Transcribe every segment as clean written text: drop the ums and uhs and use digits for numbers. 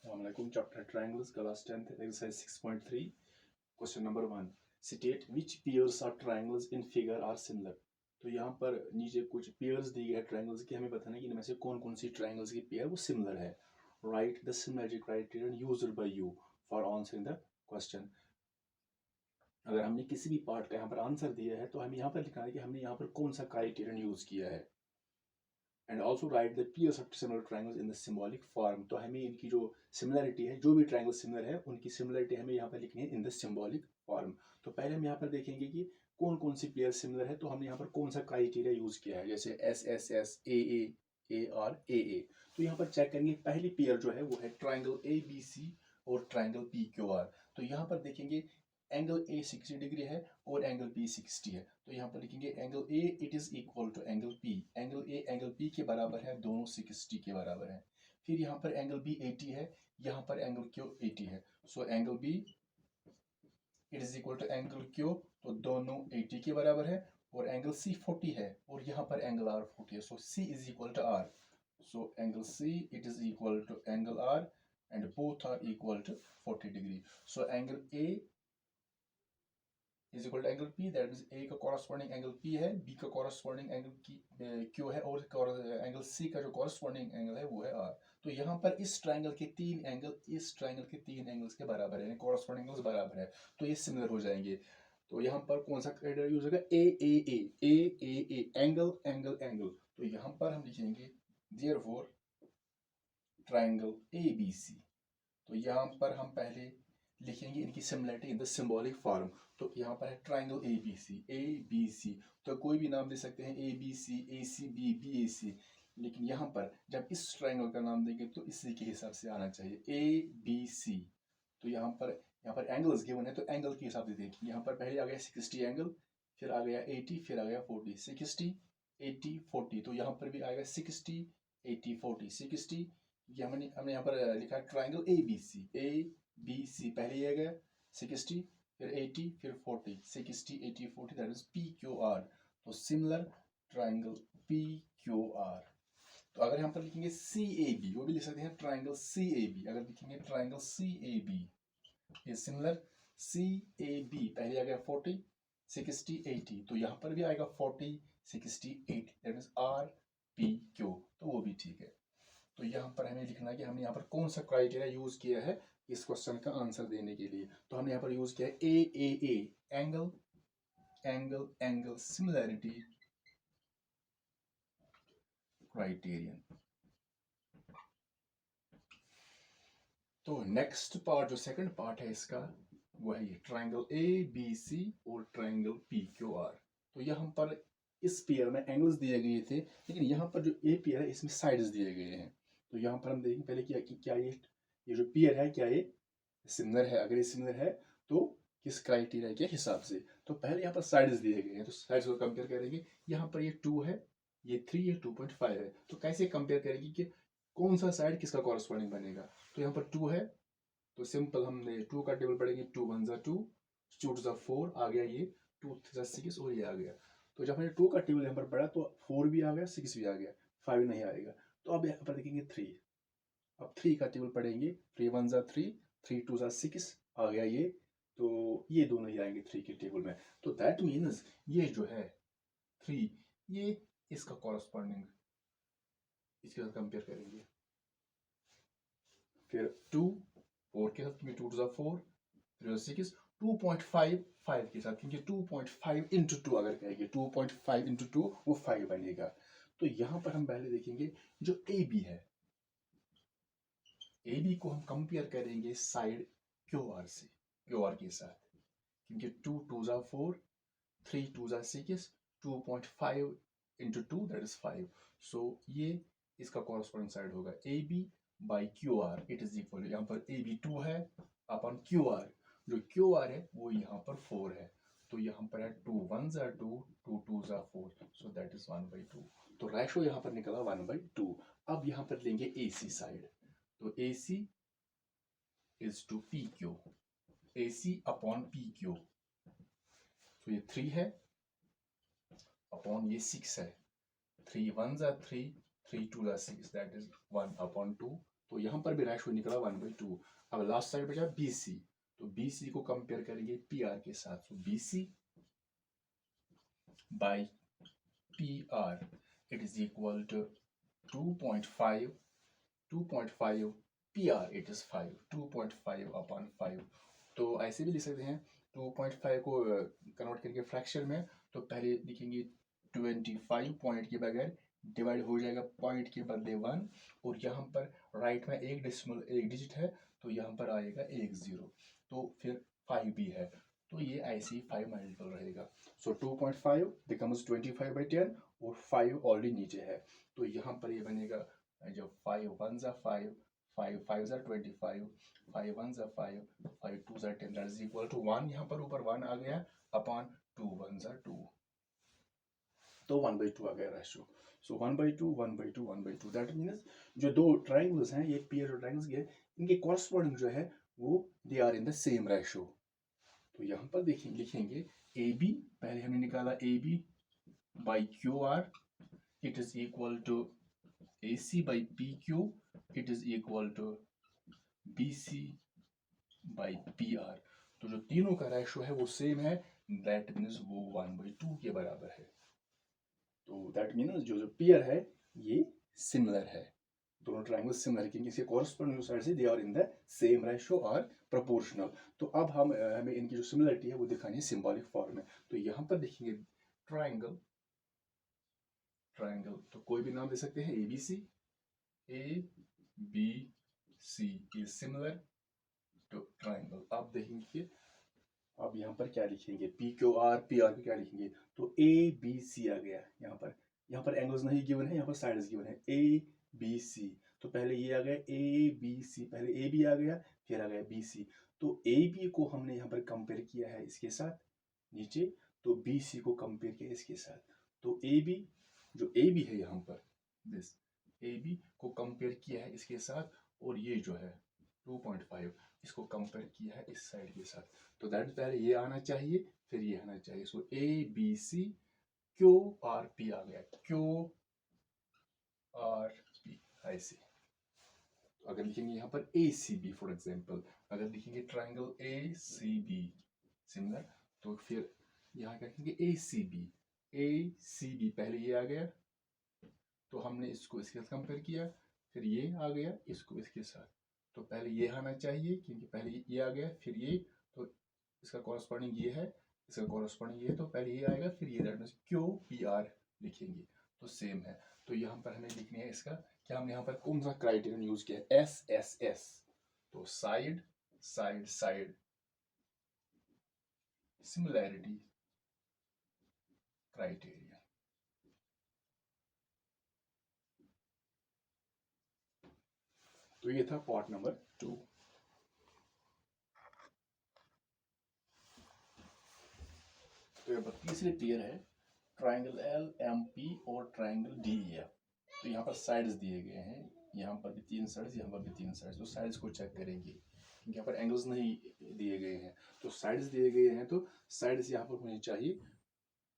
Assalamualaikum. Chapter Triangles, class 10th, exercise 6.3. Question number 1. State which pairs of triangles in figure are similar. तो यहाँ पर नीचे कुछ pairs दी गए ट्रायंगल्स की, हमें बताना है कि इनमें से कौन कौन सी ट्रायंगल्स की पेयर वो सिमिलर है. Right the similarity criterion used by you for answering the question. अगर हमने किसी भी पार्ट का यहाँ पर आंसर दिया है तो हमें यहाँ पर लिखना है कि हमने यहाँ पर कौन सा क्राइटेरियन यूज किया है. And also write the pairs of similar triangles in the symbolic form. तो हमें इनकी जो सिमिलरिटी है, जो भी ट्रायंगल सिमिलर है उनकी सिमिलरिटी हमें यहाँ पर लिखनी है इन द सिंबॉलिक फॉर्म. तो पहले हम यहाँ पर देखेंगे कि कौन कौन सी पेयर सिमिलर है. तो हमने यहाँ पर कौन सा क्राइटेरिया यूज किया है, जैसे S S S A R A. तो यहाँ पर चेक करेंगे पहली पेयर जो है वो है ट्रायंगल ए बी सी और ट्रायंगल पी क्यू आर. तो यहाँ पर देखेंगे एंगल ए 60 डिग्री है और एंगल बी 60 है. तो यहाँ पर लिखेंगे angle A it is equal to angle P. Angle A angle P के बराबर है, दोनों 60 के बराबर है. फिर यहाँ पर एंगल बी 80 है, यहाँ पर एंगल क्यू 80 है. So angle B it is equal to angle Q, तो दोनों 80 के बराबर है. और एंगल सी 40 है और यहाँ पर एंगल आर 40 है. So C is equal to R. So angle C it is equal to angle R and both are equal to 40 degree. So angle A is equal to angle P, that means A का corresponding angle P है, B का corresponding angle Q है और angle C का जो corresponding angle है वो है R. तो यहाँ पर इस triangle के तीन एंगल इस triangle के तीन एंगल्स के बराबर है, corresponding angles बराबर है, तो ये सिमिलर हो जाएंगे. तो यहाँ पर कौन सा क्राइटेरिया यूज होगा, ए एंगल एंगल एंगल. तो यहाँ पर हम लिखेंगे therefore triangle A B C. तो यहाँ पर हम पहले लिखेंगे इनकी similarity in the symbolic form. तो यहाँ पर है ट्राइंगल ए बी सी. तो कोई भी नाम दे सकते हैं, ए बी सी बी ए सी. लेकिन यहाँ पर जब इस ट्राइंगल का नाम देंगे तो इसी के हिसाब से आना चाहिए, ए बी सी. तो यहाँ पर एंगल्स गिवन है तो एंगल के हिसाब से देखिए. यहाँ पर पहले आ गया 60 एंगल, फिर आ गया 80, फिर आ गया 40. 60 80 40. तो यहाँ पर भी आएगा 60 80 40 60. ये हमने यहाँ पर लिखा है ट्राइंगल ए बी सी. पहले ये गया 60, फिर 80, फिर 40. 60 80 40, that is P Q R. तो similar triangle P Q R. तो अगर यहाँ पर लिखेंगे सी ए बी, वो भी लिख सकते हैं ट्राइंगल सी ए बी. अगर लिखेंगे ट्राइंगल सी ए बी ये सिमिलर सी ए बी. पहले आ गया 40 60 80, तो यहाँ पर भी आएगा 40 60 80, that is R P Q. तो वो भी ठीक है. तो यहाँ पर हमें लिखना है कि हमने यहाँ पर कौन सा क्राइटेरिया यूज किया है इस क्वेश्चन का आंसर देने के लिए. तो हमने यहाँ पर यूज किया है A angle angle angle similarity criterion. तो नेक्स्ट पार्ट जो सेकंड पार्ट है इसका वो है ये ट्राइंगल ए बी सी और ट्राइंगल पी क्यू आर. तो यहाँ पर इस पेयर में एंगल्स दिए गए थे, लेकिन यहाँ पर जो ए पेयर है इसमें साइड्स दिए गए हैं. तो यहाँ पर हम देखेंगे पहले क्या ये जो पेयर है क्या ये सिमिलर है. अगर ये सिमिलर है तो किस क्राइटेरिया के हिसाब से. तो पहले यहाँ पर साइड्स दिए गए हैं, तो साइड्स को कंपेयर करेंगे. यहाँ पर ये 2 है, ये 3, ये 2.5 है. तो कैसे कंपेयर करेंगे कि कौन सा साइड किसका कॉरस्पॉन्डिंग बनेगा. तो यहाँ पर 2 है तो सिंपल हमने 2 का टेबल पढ़ेंगे. 2 1 ज़ा 2, 2 2 ज़ा 4 आ गया, ये 2 3 ज़ा 6 और ये आ गया. तो जब हमने 2 का टेबल यहाँ पर पढ़ा तो 4 भी आ गया 6 भी आ गया, 5 नहीं आएगा. तो अब यहाँ पर देखेंगे 3. अब 3 का टेबल पढ़ेंगे. 3 1 ज़ा 3, 3 2 ज़ा 6 आ गया ये. तो ये दोनों ही आएंगे 3 के टेबल में. तो दैट मीन्स ये जो है 3 ये इसका कॉरस्पॉन्डिंग इसके साथ कंपेयर करेंगे. फिर 2 4 के साथ, 2 2 ज़ा 4, 3 6, 2.5 5 के साथ, क्योंकि 2.5 इंटू 2 अगर कहेंगे 2.5 इंटू 2 वो 5 बनेगा. तो यहाँ पर हम पहले देखेंगे जो ए बी है, ए बी को हम कंपेयर करेंगे साइड क्यू आर से, क्यू आर के साथ, क्योंकि 2 2 ज़ा 4, 3 2 ज़ा 6, 2.5 इंटू 2 दैट इज 5. सो ये इसका कॉरस्पॉन्डिंग साइड होगा A B by Q R. It is equal, यहाँ पर ए बी 2 है अपन क्यू आर, जो क्यू आर है वो यहाँ पर 4 है. तो यहाँ पर है 2 1 ज़ा 2, 2 2 ज़ा 4, सो दैट इज 1/2. तो रेशो यहाँ पर निकला 1/2. अब यहाँ पर लेंगे ए सी साइड. तो A C is to P Q, A C upon P Q. तो ये 3 है अपॉन ये 6 है. 3 1 ज़ा 3, 3 2 ज़ा 6, दैट इज 1/2. तो यहाँ पर भी रेशो निकला 1/2। अब लास्ट साइड बचा BC, तो BC को कंपेयर करेंगे PR के साथ। तो BC by PR it is equal to 2.5 PR it is 5, 2.5 upon 5। तो ऐसे भी लिख सकते हैं 2.5 को कन्वर्ट करके फ्रैक्शन में, तो पहले लिखेंगे 25 पॉइंट के बगैर डिवाइड हो जाएगा पॉइंट के बदले 1, और यहाँ पर राइट में एक डेसिमल एक डिजिट है, तो यहाँ पर आएगा 1 0, तो फिर 5 भी है, तो ये ऐसे ही 5 मल्टीपल रहेगा। सो 2.5 बिकम्स 25/10 और 5 ऑलरेडी नीचे है, तो यहाँ पर ये बनेगा जब 5 1 ज़ा 5, 5 5 ज़ा 25, 5 1 ज़ा 5, 5 2 ज़ा 10, दैट इज इक्वल टू 1, यहाँ पर ऊपर 1 आ गया अपॉन 2 1 ज़ा 2, तो 1/2 आ गया रेशो। सो 1/2 1/2 1/2, दैट मीन्स जो दो ट्राइंगल्स हैं, ये पीयर ट्राइंगल्स के, इनके कॉरस्पॉन्डिंग जो है वो they are in the same ratio. तो यहाँ पर देखेंगे लिखेंगे AB, पहले हमने निकाला AB by QR it is equal to AC by PQ it is equal to BC by PR। तो जो तीनों का रेशो है वो सेम है, दैट मीन्स वो 1/2 के बराबर है। तो दैट मीन्स जो जो पेयर है ये सिमिलर है, दोनों ट्रायंगल सिमिलर है, क्योंकि इसके कॉरस्पॉन्डिंग साइड से they are in the same ratio और प्रोपोर्शनल। तो अब हमें इनकी जो सिमिलरिटी है वो दिखानी है सिंबॉलिक फॉर्म में। तो यहाँ पर देखेंगे ट्रायंगल, तो कोई भी नाम दे सकते हैं, ABC, ABC is similar to triangle. अब देखेंगे कि अब यहाँ पर क्या लिखेंगे, PQR PR को क्या लिखेंगे, तो ABC आ गया यहाँ पर एंगल्स नहीं गिवन है, यहाँ पर साइड्स गिवन है ABC। तो पहले ये आ गया ABC, पहले AB आ गया फिर आ गया BC। तो AB को हमने यहाँ पर कंपेयर किया है इसके साथ नीचे, तो BC को कंपेयर किया इसके साथ। तो AB जो AB है यहाँ पर दिस AB को कंपेयर किया है इसके साथ, और ये जो है 2.5 इसको कंपेयर किया है इस साइड के साथ। तो दैट पहले ये आना चाहिए फिर ये आना चाहिए। सो ABC QRP आ गया, QRP ऐसे। तो अगर लिखेंगे यहाँ पर ACB फॉर एग्जांपल, अगर लिखेंगे ट्रायंगल ACB सिमिलर, तो फिर यहाँ क्या लिखेंगे ACB पहले ये आ गया, तो हमने इसको इसके साथ कंपेयर किया, फिर ये आ गया इसको इसके साथ, तो पहले ये आना चाहिए क्योंकि पहले ये आ गया फिर ये, तो इसका कॉरस्पॉन्डिंग ये है, इसका कॉरस्पॉन्डिंग ये है, तो पहले ये आएगा फिर ये, दैट मींस QPR लिखेंगे तो सेम है। तो यहाँ पर हमें लिखनी है इसका क्या, हमने यहाँ पर कौन सा क्राइटेरियन यूज किया है, SSS, तो side side side similarity criteria. तो ये था पार्ट नंबर 2। तो यहाँ पर तीसरी पेयर है ट्रायंगल LMP और ट्रायंगल DEF। तो यहाँ पर साइड्स दिए गए हैं, यहाँ पर भी 3 साइड्स, यहाँ पर भी 3 साइड्स। तो साइड्स को चेक करेंगे क्योंकि यहाँ पर एंगल्स नहीं दिए गए हैं, तो साइड्स दिए गए हैं तो साइड्स यहाँ पर होनी चाहिए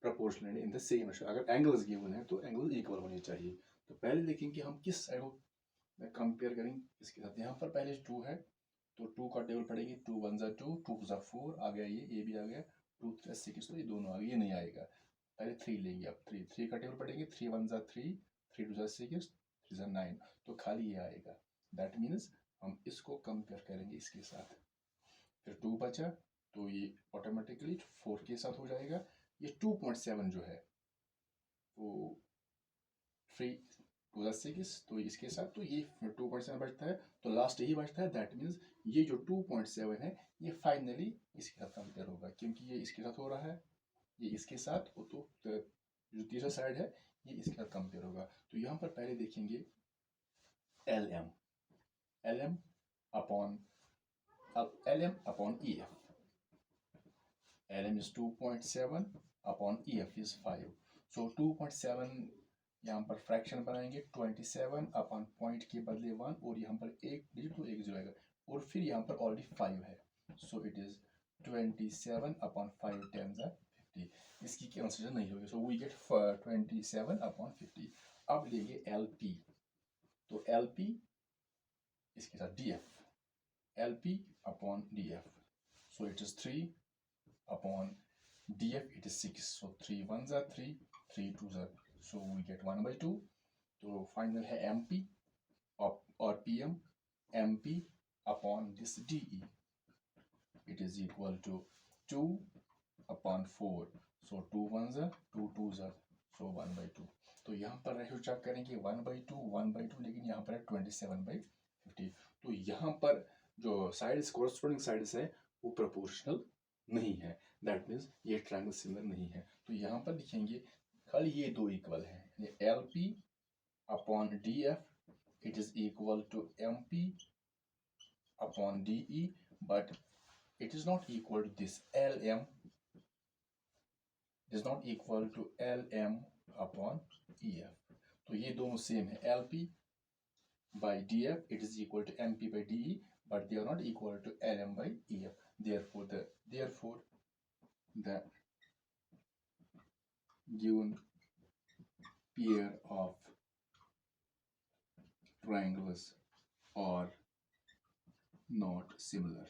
proportionally in the same ratio. अगर एंगल्स गिवन है तो एंगल इक्वल होने चाहिए। तो पहले देखेंगे हम किस साइड को कंपेयर करेंगे इसके साथ। यहाँ पर पहले 2 है, तो 2 का टेबल पड़ेगी, 2 1 ज़ा 2, 2 2 ज़ा 4 आ गया, ये भी आ गया, 2 3 6, तो ये दोनों आ गए, ये नहीं आएगा। पहले 3 लेंगे, अब 3 का टेबल पड़ेंगे, 3 1 ज़ा 3, 3 2 ज़ा 6, 3 ज़ा 9, तो खाली ये आएगा। दैट मीन्स हम इसको कंपेयर करेंगे इसके साथ, फिर 2 बचा, तो ये ऑटोमेटिकली 4 के साथ हो जाएगा। ये 2.7 जो है वो 3 2 ज़ा 6, तो इसके साथ, तो ये 2.7 बचता है, तो लास्ट यही बचता है। दैट मीन्स ये जो 2.7 है ये फाइनली इसके साथ कंपेयर होगा, क्योंकि ये इसके साथ हो रहा है, ये इसके साथ, तो जो तीसरा साइड है ये इसके साथ कंपेयर होगा। तो यहाँ पर पहले देखेंगे LM upon EF। LM is 2.7 upon EF is 5। सो 2.7 यहाँ पर फ्रैक्शन बनाएंगे, 27 अपॉन पॉइंट के बदले 1, और यहाँ पर एक डिजिट तो एक 0 आएगा, और फिर यहाँ पर ऑलरेडी 5 है, सो इट इज 27 अपॉन 5 10 50। इसकी कैंसिलेशन नहीं होगी, सो वी गेट 27 अपॉन 50। अब लेंगे LP, तो LP इसके साथ DF LP upon DF, so it is 3 upon DF, it is 6, so 3 1s are 3, 3 2s are, so we get 1/2. तो फाइनल है MP और PM, MP upon this DE, it is equal to 2 upon 4, so 2 1s are 2 2s are, so 1/2. तो यहाँ पर ratio check करेंगे 1/2 1/2, लेकिन यहाँ पर है 27/50. तो यहाँ पर जो साइड्स कोरस्पोंडिंग साइड्स है वो प्रोपोर्शनल नहीं है, दैट मीन्स ये ट्रायंगल सिमिलर नहीं है. तो यहाँ पर लिखेंगे खाली ये दो इक्वल है, LP upon DF it is equal to MP upon DE, but it is not equal to this LM, is not equal to LM upon EF. तो ये दोनों सेम है, LP by DF it is equal to MP by DE, but they are not equal to LM by EF. Therefore the given pair of triangles are not similar.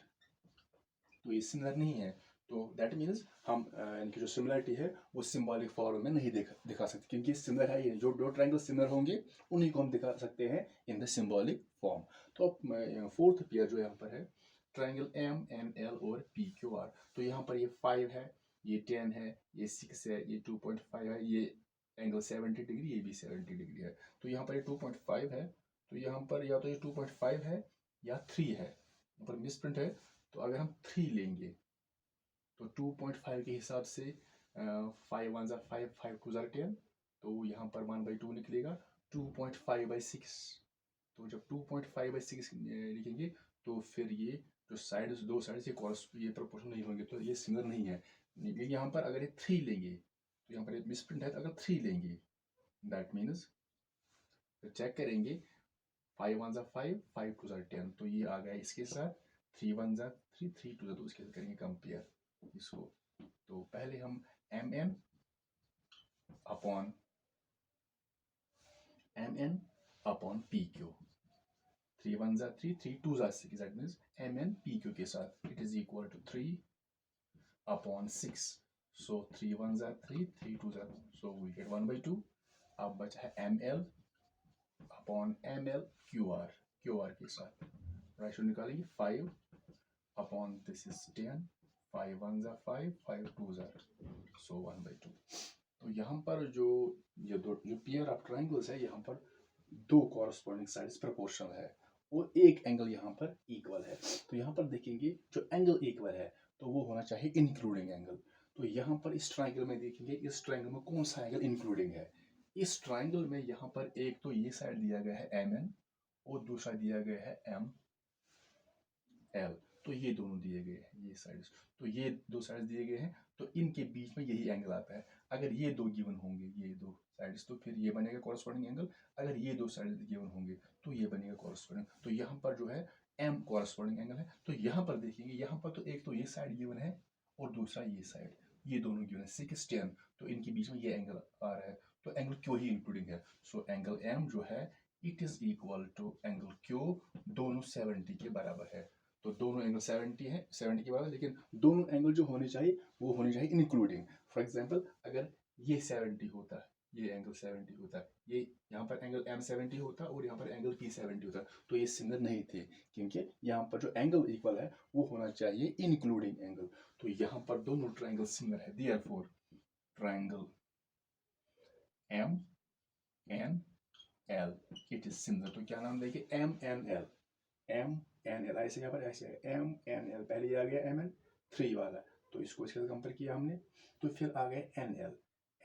तो ये similar नहीं है, तो that means हम इनकी जो similarity है वो सिंबॉलिक फॉर्म में नहीं दिखा सकते, क्योंकि सिमिलर है ये, जो दो ट्रायंगल सिमिलर होंगे उन्हीं को हम दिखा सकते हैं इन द सिंबॉलिक फॉर्म. तो फोर्थ पेयर जो यहाँ पर है ट्रायंगल MNL और PQR, तो यहाँ पर ये 5 है, ये 10 है, ये 6 है, ये 2.5 है, ये एंगल 70 डिग्री, ये भी 70 डिग्री है. तो यहाँ पर ये 2.5 है, तो यहाँ पर या तो ये 2.5 है या 3 है, यहाँ पर मिसप्रिंट है. तो अगर हम 3 लेंगे तो 2.5 के हिसाब से 5 1s are 5, 5 2s are 10, तो यहाँ पर 1/2 निकलेगा 2.5/6. तो जब 2.5/6 लिखेंगे तो फिर ये जो साइड दो साइड से ये प्रोपोर्शन नहीं होंगे, तो ये सिमिलर नहीं है. लेकिन यहाँ पर अगर ये 3 लेंगे तो यहाँ पर मिसप्रिंट है, तो अगर 3 लेंगे दैट मीन्स चेक करेंगे 5 1s are 5, 5 2s are 10, तो ये आ गया इसके साथ 3 1s are 3, 3 2s are, तो इसके साथ करेंगे कंपेयर इसको. तो पहले हम MN upon PQ, 3 1s are 3, 3 2s are 6, that means MN PQ के साथ it is equal to 3 upon 6, so 3 1s are 3, 3 2s are, so we get 1/2. अब बचा है ML upon ML QR के साथ रेशियो निकालेंगे 5 upon this is 10, 5 1s are 5, 5 2s are, so 1/2. तो यहाँ पर जो पेयर ऑफ ट्रायंगल्स है, यहाँ पर दो कॉरस्पॉन्डिंग साइड्स प्रोपोर्शनल है और एक एंगल यहाँ पर इक्वल है. तो यहाँ पर देखेंगे जो एंगल इक्वल है तो वो होना चाहिए इंक्लूडिंग एंगल. तो यहाँ पर इस ट्रायंगल में देखेंगे, इस ट्रायंगल में कौन सा एंगल इंक्लूडिंग है. इस ट्रायंगल में यहाँ पर एक तो ये साइड दिया गया है MN और दूसरा दिया गया है ML, तो ये दोनों दिए गए हैं ये साइड्स, तो ये दो साइड्स दिए गए हैं, तो इनके बीच में यही एंगल आता है. अगर ये दो गिवन होंगे, ये दो साइड्स, तो फिर ये बनेगा कॉरस्पॉन्डिंग एंगल. अगर ये दो साइड्स गिवन होंगे तो ये बनेगा कॉरस्पॉन्डिंग. तो यहाँ पर जो है M कॉरस्पॉन्डिंग एंगल है. तो यहाँ पर देखेंगे, यहाँ पर तो एक तो ये साइड गिवन है और दूसरा ये साइड, ये दोनों गिवन है 6 10, तो इनके बीच में ये एंगल आ रहा है, तो एंगल क्यू ही इंक्लूडिंग है. सो एंगल M जो है it is equal to angle Q, दोनों 70 के बराबर है. तो दोनों एंगल 70 है, 70 के बराबर, लेकिन दोनों एंगल जो होने चाहिए वो होने चाहिए इंक्लूडिंग. फॉर एग्जांपल अगर ये 70 होता है, ये एंगल 70 होता है, ये यहाँ पर एंगल M 70 होता और यहाँ पर एंगल P 70 होता, तो ये सिमिलर नहीं थे, क्योंकि यहाँ पर जो एंगल इक्वल है वो होना चाहिए इंक्लूडिंग एंगल. तो यहाँ पर दोनों ट्रायंगल सिमिलर है, therefore triangle MNL it is similar. तो क्या नाम देंगे MNL, MNL ऐसे यहाँ पर ऐसे है MNL, पहले आ गया MN 3 वाला, तो इसको इसके साथ कंपेयर किया हमने, तो फिर आ गया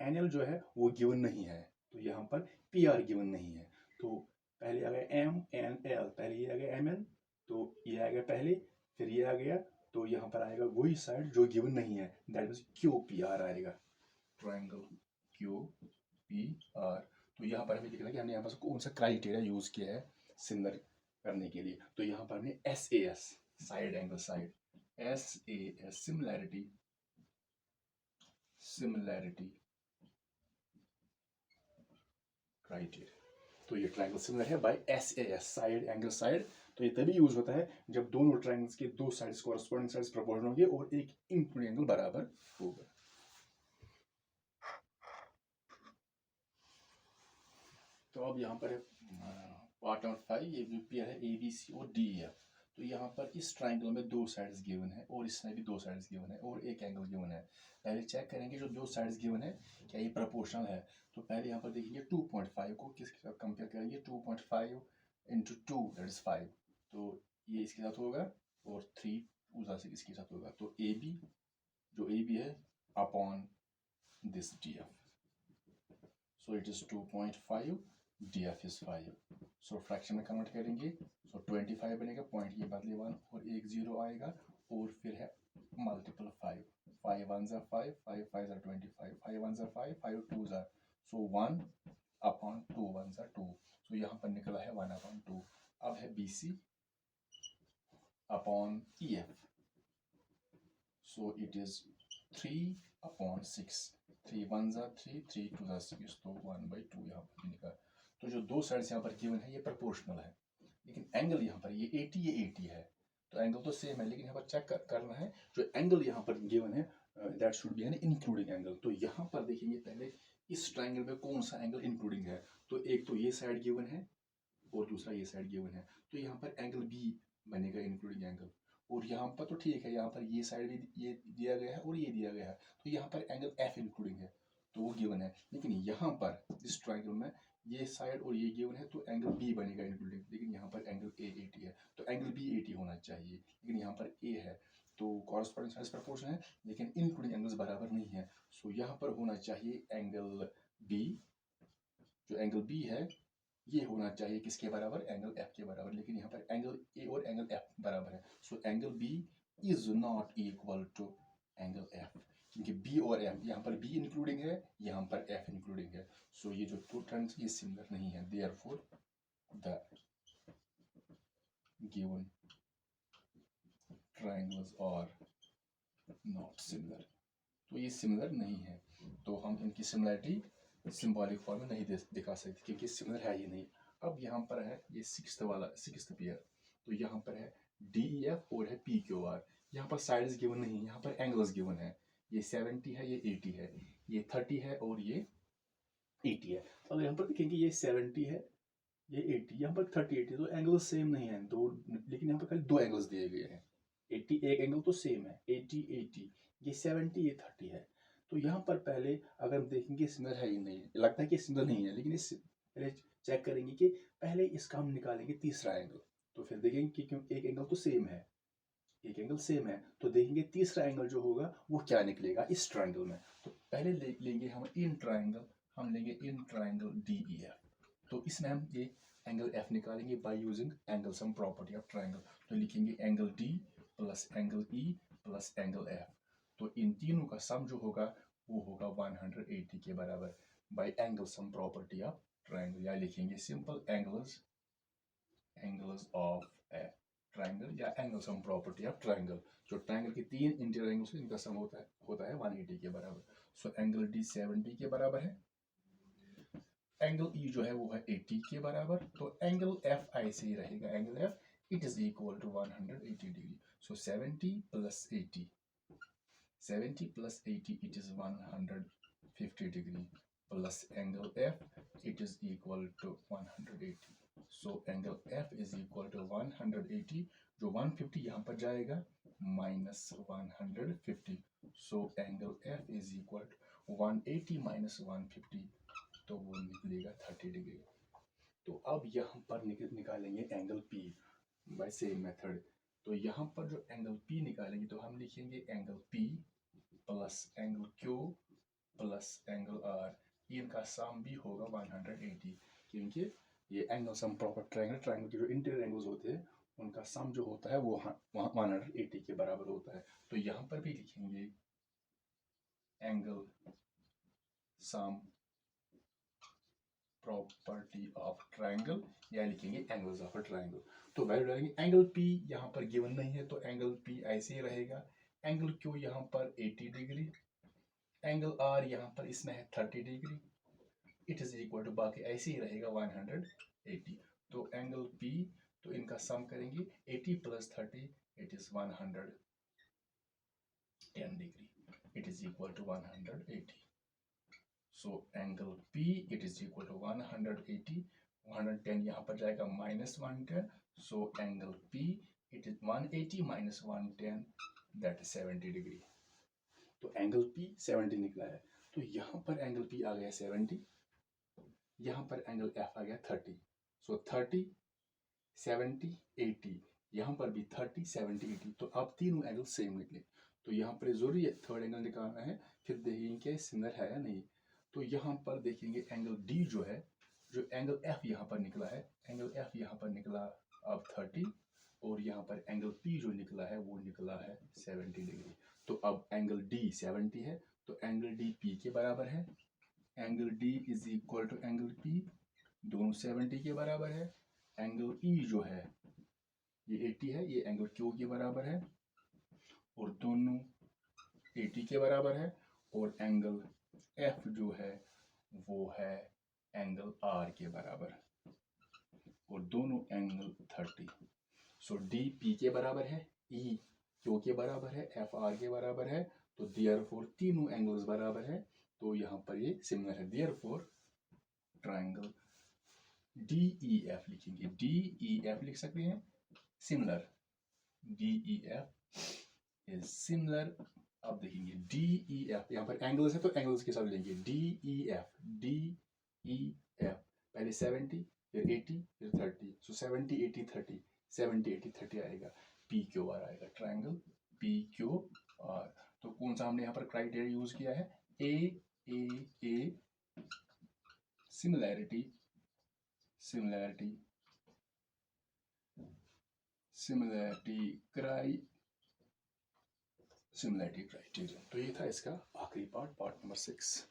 NL जो है वो गिवन नहीं है, तो यहाँ पर PR गिवन नहीं है. तो पहले आ गया MNL, पहले ये आ गया MN, तो ये आ गया पहले, फिर ये आ गया, तो यहाँ पर आएगा वही साइड जो गिवन नहीं है, दैट मीन्स QPR आएगा, ट्रायंगल QPR. तो यहाँ पर हमें लिखना है कि हमने यहाँ पर कौन सा क्राइटेरिया यूज किया है सिमिलर करने के लिए. तो यहाँ पर हमने SAS side angle side, SAS similarity criteria. तो ये ट्रायंगल सिमिलर है by SAS side angle side, तो ये तभी यूज होता है जब दोनों ट्रायंगल्स के दो साइड्स कॉरस्पॉन्डिंग साइड्स प्रोपोर्शनल होंगे और एक इंक्लूडिंग एंगल बराबर होगा। तो अब यहाँ पर पार्ट नंबर 5, ये पेयर है ABC और DEF। तो यहाँ पर इस ट्राइंगल में दो साइड्स गिवन है और इसमें भी दो साइड्स गिवन है और एक एंगल गिवन है। पहले चेक करेंगे जो दो साइड्स गिवन है क्या ये प्रोपोर्शनल है। तो पहले यहाँ पर देखेंगे 2.5 को किसके साथ कंपेयर करेंगे, 2.5 इंटू 2 दैट इज 5, तो ये इसके साथ होगा और 3 उधर से इसके साथ होगा। तो AB जो AB है upon this DF, so it is 2.5, DF is 5, so fraction में कन्वर्ट करेंगे, so 25 बनेगा, पॉइंट ये बदले 1 और एक 0 आएगा और फिर है multiple 5, 5 1 are 5, 5 5 are 25, 5 1 are 5, 5 2 are, so 1 upon 2 1 are 2, so यहाँ पर निकला है 1 अपॉन 2। अब है BC upon EF, so it is 3 upon 6, 3 1 are 3, 3 2 are 6, तो 1/2 यहाँ पर निकला। तो जो दो साइड्स यहाँ पर गिवन है ये प्रोपोर्शनल है, लेकिन एंगल यहाँ पर ये 80 ये 80 है, तो एंगल तो सेम है, लेकिन यहाँ पर चेक करना है जो एंगल यहाँ पर गिवन है that should be an including angle. तो यहाँ पर देखेंगे पहले इस ट्राइंगल में कौन सा एंगल इंक्लूडिंग है। तो एक तो ये साइड गिवन है और दूसरा ये साइड गिवन है, तो यहाँ पर एंगल B बनेगा इंक्लूडिंग एंगल। और यहाँ पर तो ठीक है, यहाँ पर ये साइड भी ये दिया गया है और ये दिया गया है, तो यहाँ पर एंगल F इंक्लूडिंग है, तो वो गिवन है। लेकिन यहाँ पर इस ट्राइंगल में ये साइड और ये गिवन है, तो एंगल B बनेगा इंक्लूडिंग, लेकिन यहाँ पर एंगल A 80 है, तो एंगल B 80 होना चाहिए, लेकिन यहाँ पर A है, तो कॉरस्पॉन्डिंग साइड्स प्रोपोर्शन है, लेकिन इंक्लूडिंग एंगल्स बराबर नहीं है। सो यहाँ पर होना चाहिए एंगल B, जो एंगल B है ये होना चाहिए किसके बराबर, एंगल F के बराबर, लेकिन यहाँ पर एंगल A और एंगल F बराबर है। So angle B is not equal to angle F, क्योंकि B और F यहाँ पर B इंक्लूडिंग है, यहाँ पर F इंक्लूडिंग है। सो ये जो टू ट्रायंगल्स ये सिमिलर नहीं है, therefore the given triangles are not similar, तो ये सिमिलर नहीं है, तो हम इनकी सिमिलरिटी सिंबॉलिक फॉर्म में नहीं दिखा सकते क्योंकि सिमिलर है ही नहीं। अब यहाँ पर है ये सिक्स्थ पेयर, तो यहाँ पर है DEF और है PQR। यहाँ पर साइड्स गिवन नहीं, यहाँ पर एंगल्स गिवन है, ये 70 है, ये 80 है, ये 30 है और ये 80 है। तो अगर यहाँ पर देखेंगे ये 70 है, ये 80, यहाँ पर 30 80, तो एंगल्स सेम नहीं है दो, लेकिन यहाँ पर खाली दो एंगल्स दिए गए हैं। 80 एक एंगल तो सेम है, 80 80, ये 70 ये 30 है। तो यहाँ पर पहले अगर हम देखेंगे सिमिलर है ही नहीं, लगता है कि सिमिलर नहीं है, लेकिन इस पहले चेक करेंगे कि पहले इसका हम निकालेंगे तीसरा एंगल, तो फिर देखेंगे कि क्यों एक एंगल तो सेम है, एक एंगल सेम है, तो देखेंगे तीसरा एंगल जो होगा वो क्या निकलेगा इस ट्रायंगल में। तो पहले लेंगे हम इन ट्रायंगल, हम लेंगे इन ट्रायंगल DEF, तो इसमें हम ये एंगल F निकालेंगे by using angle sum property of triangle. तो लिखेंगे angle D plus angle E plus angle F, तो इन तीनों का सम जो होगा वो होगा 180 के बराबर by angle sum property of triangle, या लिखेंगे simple angles of a triangle या angle sum property of triangle. जो ट्रायंगल के तीन इंटीरियर एंगल्स हैं इनका सम होता है 180 के बराबर। सो एंगल D 70 के बराबर है, एंगल E जो है वो है 80 के बराबर, तो एंगल F ऐसे ही रहेगा, angle F it is equal to 180 degree. So 70 plus 80, 70 plus 80 it is 150 degree plus angle F it is equal to 180। So angle F is equal to 180, जो 150 यहाँ पर जाएगा minus 150, so angle F is equal to 180 minus 150, तो वो निकलेगा 30 degree. तो अब यहाँ पर निकालेंगे angle P by same method. तो यहाँ पर जो एंगल P निकालेंगे तो हम लिखेंगे angle P plus angle Q plus angle R, इनका सम भी होगा 180, क्योंकि ये एंगल सम प्रॉपर ट्रायंगल के जो इंटीरियर एंगल्स होते हैं उनका सम जो होता है वो 180 के बराबर होता है। तो यहाँ पर भी लिखेंगे angle sum property of triangle, या लिखेंगे एंगल्स ऑफ अ ट्रायंगल। तो वैल्यू डालेंगे, एंगल P यहाँ पर गिवन नहीं है तो एंगल P ऐसे ही रहेगा, एंगल Q यहाँ पर 80 डिग्री, एंगल R यहाँ पर इसमें है 30 degree, it is equal to बाकी ऐसे ही रहेगा 180। तो एंगल P, तो इनका सम करेंगे 80 + 30 it is 110 degree, it is equal to 180. So angle P it is equal to 180, 110 यहाँ पर जाएगा -110. So angle P it is 180 - 110 that is 70 degree. तो एंगल P 70 निकला है. तो यहाँ पर एंगल P आ गया 70, यहाँ पर एंगल F आ गया 30. सो 30 70 80, यहाँ पर भी 30 70 80. तो अब तीनों एंगल सेम निकले. तो यहाँ पर जरूरी है थर्ड एंगल निकालना है, फिर देखेंगे क्या सिमिलर है या नहीं. तो यहाँ पर देखेंगे एंगल D जो है, जो एंगल F यहाँ पर निकला है, एंगल F यहाँ पर निकला अब 30, और यहाँ पर एंगल P जो निकला है वो निकला है 70 डिग्री. तो अब एंगल D 70 है, तो एंगल D P के बराबर है. Angle D is equal to angle P, दोनों 70 के बराबर है. एंगल E जो है ये 80 है, ये एंगल Q के बराबर है, और दोनों 80 के बराबर है. और एंगल F जो है वो है एंगल R के बराबर, और दोनों एंगल 30. सो D P के बराबर है, E Q के बराबर है, F R के बराबर है. तो देयरफॉर तीनों एंगल्स बराबर है, तो यहाँ पर ये सिमिलर है. देयरफॉर ट्रायंगल DEF लिखेंगे, DEF लिख सकते हैं सिमिलर, DEF इज सिमिलर. अब देखेंगे DEF, यहाँ पर एंगल्स है तो एंगल्स के साथ लेंगे. DEF पहले 70 फिर 80 फिर 30. सो 70 80 30, 70 80 30 आएगा. PQR आएगा, ट्रायंगल PQR. तो कौन सा हमने यहाँ पर क्राइटेरिया यूज किया है, A सिमिलैरिटी क्राइटेरिया. तो ये था इसका आखिरी पार्ट नंबर 6.